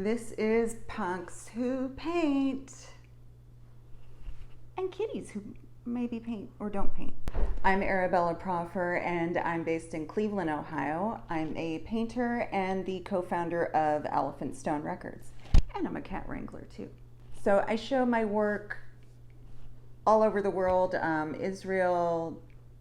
This is punks who paint and kitties who maybe paint or don't paint. I'm Arabella Proffer and I'm based in Cleveland, Ohio. I'm a painter and the co-founder of Elephant Stone Records. And I'm a cat wrangler too. So I show my work all over the world, Israel,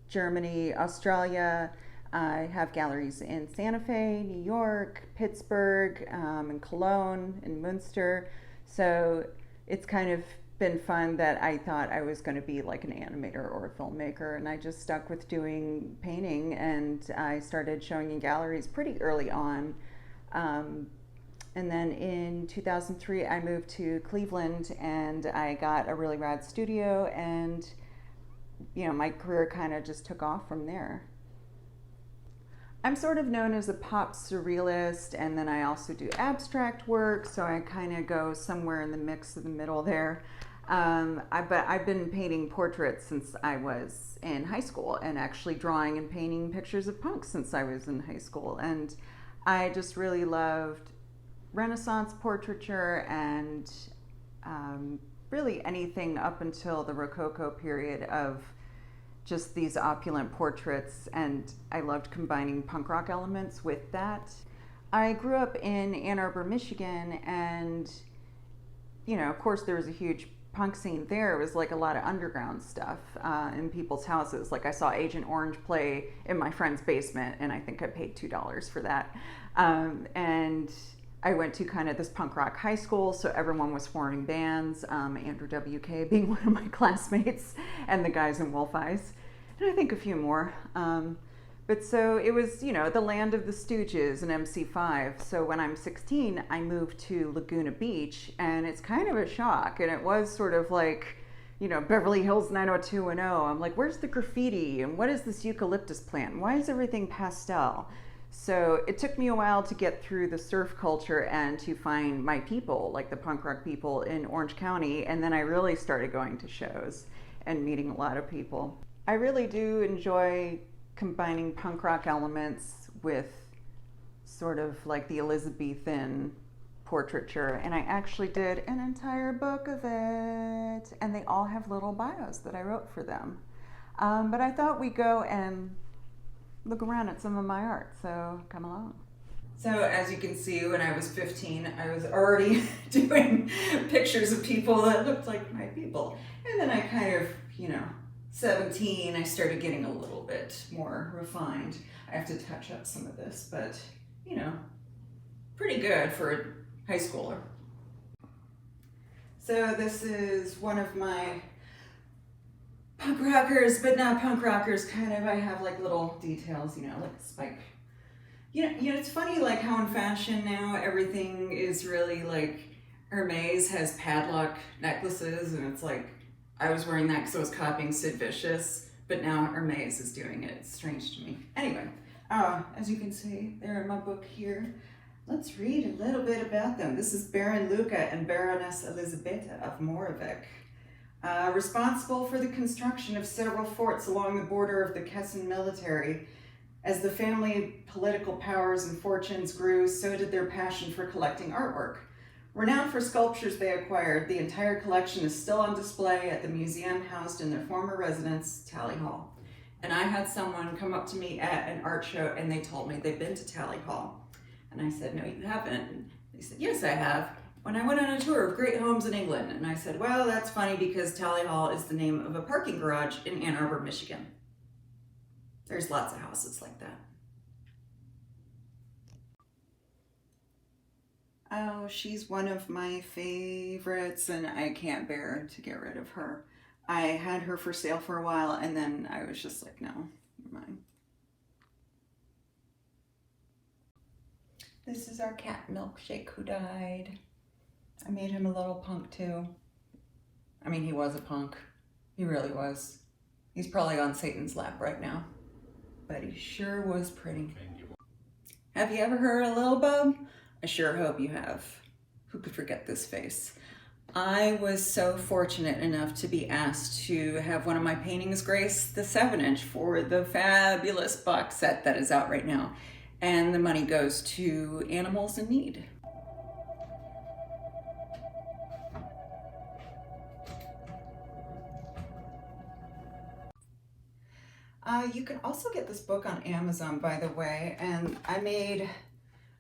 Germany, Australia. I have galleries in Santa Fe, New York, Pittsburgh, and Cologne, and Munster. So it's kind of been fun that I thought I was going to be like an animator or a filmmaker, and I just stuck with doing painting, and I started showing in galleries pretty early on. And then in 2003, I moved to Cleveland and I got a really rad studio, and my career kind of just took off from there. I'm sort of known as a pop surrealist, and then I also do abstract work, so I kind of go somewhere in the mix of the middle there. But I've been painting portraits since I was in high school, and actually drawing and painting pictures of punks since I was in high school. And I just really loved Renaissance portraiture and really anything up until the Rococo period of just these opulent portraits, and I loved combining punk rock elements with that. I grew up in Ann Arbor, Michigan, and of course there was a huge punk scene there. It was like a lot of underground stuff in people's houses. Like I saw Agent Orange play in my friend's basement, and I think I paid $2 for that. And I went to kind of this punk rock high school, so everyone was forming bands, Andrew WK being one of my classmates, and the guys in Wolf Eyes, and I think a few more. But so it was, the land of the Stooges and MC5. So when I'm 16, I moved to Laguna Beach, and it's kind of a shock. And it was sort of like, Beverly Hills 90210. I'm like, where's the graffiti? And what is this eucalyptus plant? Why is everything pastel? So it took me a while to get through the surf culture and to find my people, like the punk rock people in Orange County. And then I really started going to shows and meeting a lot of people. I really do enjoy combining punk rock elements with sort of like the Elizabethan portraiture. And I actually did an entire book of it. And they all have little bios that I wrote for them. But I thought we'd go and look around at some of my art, so come along. So as you can see, when I was 15, I was already doing pictures of people that looked like my people. And then I kind of, 17, I started getting a little bit more refined. I have to touch up some of this, but, pretty good for a high schooler. So this is one of my punk rockers, but not punk rockers, kind of. I have like little details, like a spike. It's funny like how in fashion now everything is really like Hermes has padlock necklaces, and it's like I was wearing that because I was copying Sid Vicious, but now Hermes is doing it. It's strange to me. Anyway, as you can see, they're in my book here. Let's read a little bit about them. This is Baron Luca and Baroness Elisabetta of Moravec. Responsible for the construction of several forts along the border of the Kessin military. As the family political powers and fortunes grew, so did their passion for collecting artwork. Renowned for sculptures they acquired, the entire collection is still on display at the museum housed in their former residence, Tally Hall. And I had someone come up to me at an art show and they told me they'd been to Tally Hall. And I said, no, you haven't. And they said, yes, I have. When I went on a tour of great homes in England. And I said, well, that's funny because Tally Hall is the name of a parking garage in Ann Arbor, Michigan. There's lots of houses like that. Oh, she's one of my favorites, and I can't bear to get rid of her. I had her for sale for a while, and then I was just like, no, never mind. This is our cat Milkshake who died. I made him a little punk too. I mean, he was a punk. He really was. He's probably on Satan's lap right now. But he sure was pretty. Have you ever heard of Lil Bub? I sure hope you have. Who could forget this face? I was so fortunate enough to be asked to have one of my paintings grace the 7-inch for the fabulous box set that is out right now. And the money goes to animals in need. You can also get this book on Amazon, by the way, and I made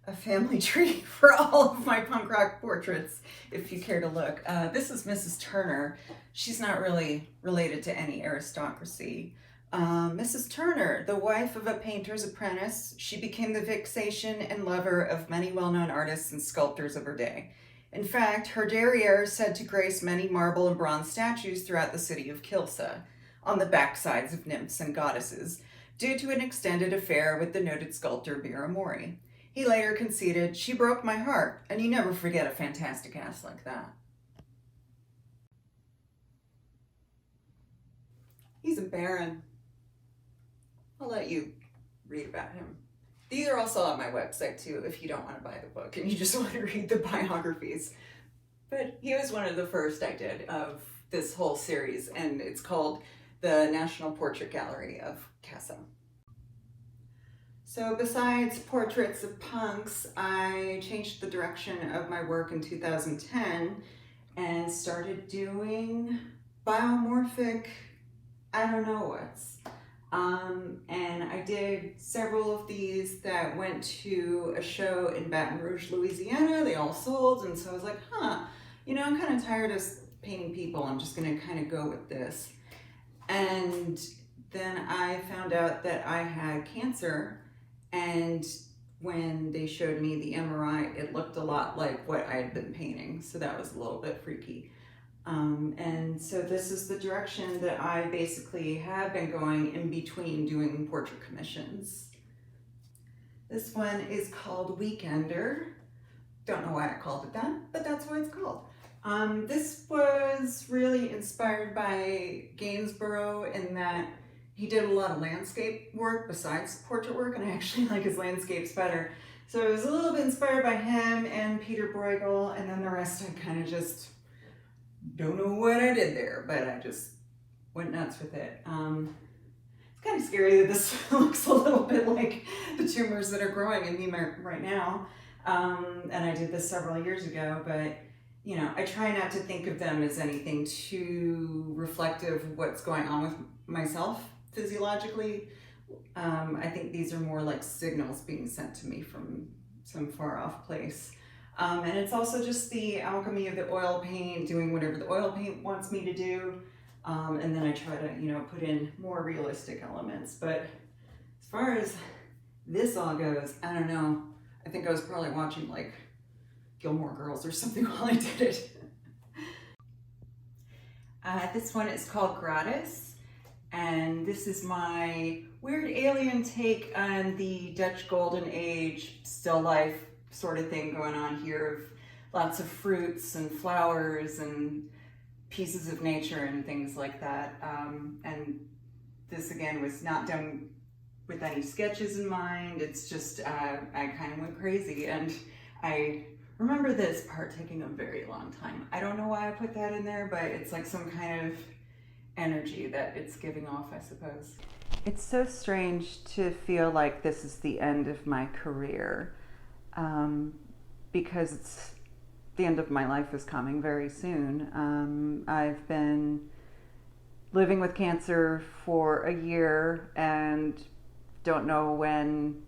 a family tree for all of my punk rock portraits, if you care to look. This is Mrs. Turner. She's not really related to any aristocracy. Mrs. Turner, the wife of a painter's apprentice, she became the fixation and lover of many well-known artists and sculptors of her day. In fact, her derriere is said to grace many marble and bronze statues throughout the city of Kilsa, on the backsides of nymphs and goddesses, due to an extended affair with the noted sculptor Vera Mori. He later conceded, "She broke my heart," and you never forget a fantastic ass like that. He's a baron. I'll let you read about him. These are also on my website too, if you don't want to buy the book and you just want to read the biographies. But he was one of the first I did of this whole series, and it's called the National Portrait Gallery of Casa. So besides portraits of punks, I changed the direction of my work in 2010 and started doing biomorphic, I don't know what's. And I did several of these that went to a show in Baton Rouge, Louisiana. They all sold, and so I was like, I'm kind of tired of painting people. I'm just gonna kind of go with this. And then I found out that I had cancer, and when they showed me the MRI, it looked a lot like what I had been painting, so that was a little bit freaky. And so this is the direction that I basically have been going in between doing portrait commissions. This one is called Weekender. Don't know why I called it that, but that's what it's called. This was really inspired by Gainsborough in that he did a lot of landscape work besides portrait work, and I actually like his landscapes better. So it was a little bit inspired by him and Peter Bruegel, and then the rest I kind of just don't know what I did there, but I just went nuts with it. It's kind of scary that this looks a little bit like the tumors that are growing in me right now. And I did this several years ago, but I try not to think of them as anything too reflective of what's going on with myself physiologically. I think these are more like signals being sent to me from some far off place. And it's also just the alchemy of the oil paint, doing whatever the oil paint wants me to do. And then I try to, put in more realistic elements. But as far as this all goes, I don't know. I think I was probably watching like Gilmore Girls or something while I did it. This one is called Gratis. And this is my weird alien take on the Dutch Golden Age still life sort of thing going on here, of lots of fruits and flowers and pieces of nature and things like that. And this again was not done with any sketches in mind. It's just, I kind of went crazy, and I remember this part taking a very long time. I don't know why I put that in there, but it's like some kind of energy that it's giving off, I suppose. It's so strange to feel like this is the end of my career. Because it's the end of my life is coming very soon. I've been living with cancer for a year and don't know when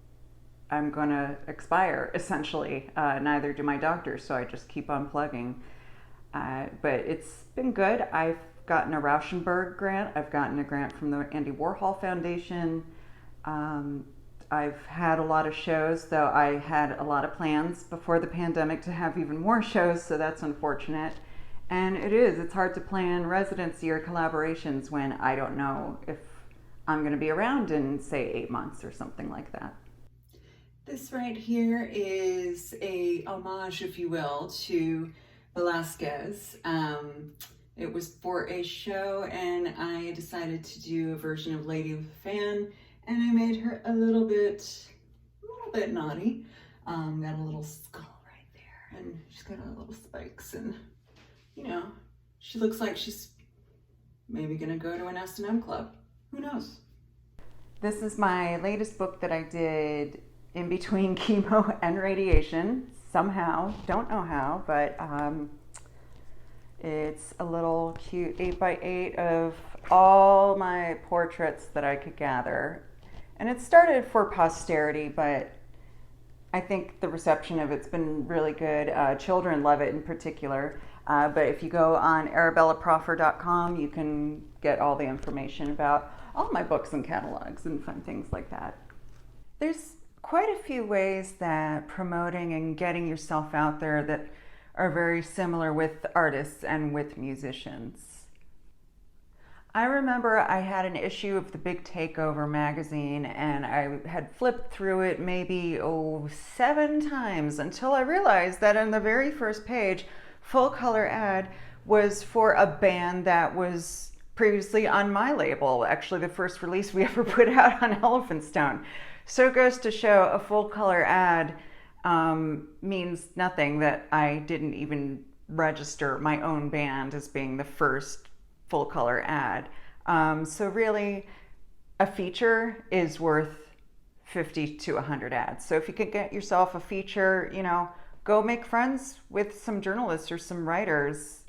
I'm going to expire, essentially. Neither do my doctors, so I just keep on plugging. But it's been good. I've gotten a Rauschenberg grant. I've gotten a grant from the Andy Warhol Foundation. I've had a lot of shows, though I had a lot of plans before the pandemic to have even more shows, so that's unfortunate. And it's hard to plan residency or collaborations when I don't know if I'm going to be around in, say, 8 months or something like that. This right here is a homage, if you will, to Velázquez. It was for a show, and I decided to do a version of Lady of the Fan. And I made her a little bit naughty. Got a little skull right there, and she's got little spikes, and she looks like she's maybe gonna go to an S&M club. Who knows? This is my latest book that I did in between chemo and radiation. Somehow, don't know how, but It's a little cute 8x8 of all my portraits that I could gather. And it started for posterity, but I think the reception of it's been really good. Children love it in particular. But if you go on arabellaproffer.com, you can get all the information about all my books and catalogs and fun things like that. There's quite a few ways that promoting and getting yourself out there that are very similar with artists and with musicians. I remember I had an issue of the Big Takeover magazine, and I had flipped through it maybe 7 times until I realized that on the very first page, full color ad was for a band that was previously on my label, actually the first release we ever put out on Elephant Stone. So it goes to show a full color ad means nothing that I didn't even register my own band as being the first full color ad. So really, a feature is worth 50 to 100 ads. So if you could get yourself a feature, go make friends with some journalists or some writers.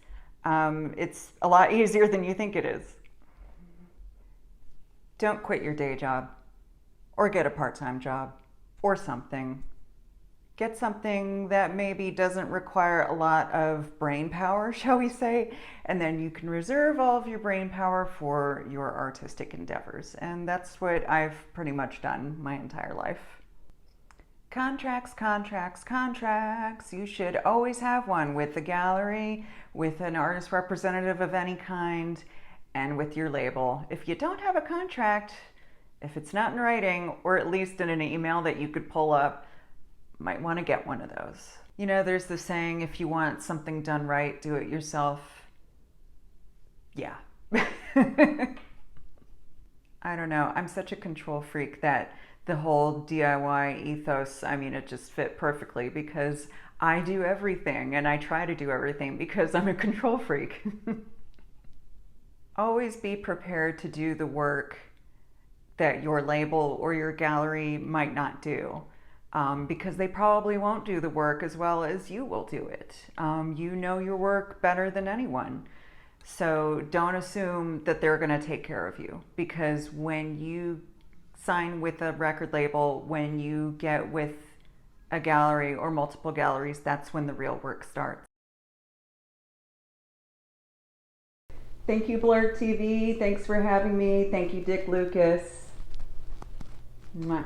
It's a lot easier than you think it is. Don't quit your day job or get a part-time job or something. Get something that maybe doesn't require a lot of brain power, shall we say, and then you can reserve all of your brain power for your artistic endeavors. And that's what I've pretty much done my entire life. Contracts, contracts, contracts. You should always have one with the gallery, with an artist representative of any kind, and with your label. If you don't have a contract, if it's not in writing, or at least in an email that you could pull up, might want to get one of those. There's the saying, if you want something done right, do it yourself. Yeah. I don't know. I'm such a control freak that the whole DIY ethos, it just fit perfectly because I do everything and I try to do everything because I'm a control freak. Always be prepared to do the work that your label or your gallery might not do. Because they probably won't do the work as well as you will do it. You know your work better than anyone. So don't assume that they're going to take care of you, because when you sign with a record label, when you get with a gallery or multiple galleries, that's when the real work starts. Thank you, Bluurg TV. Thanks for having me. Thank you, Dick Lucas. Mwah.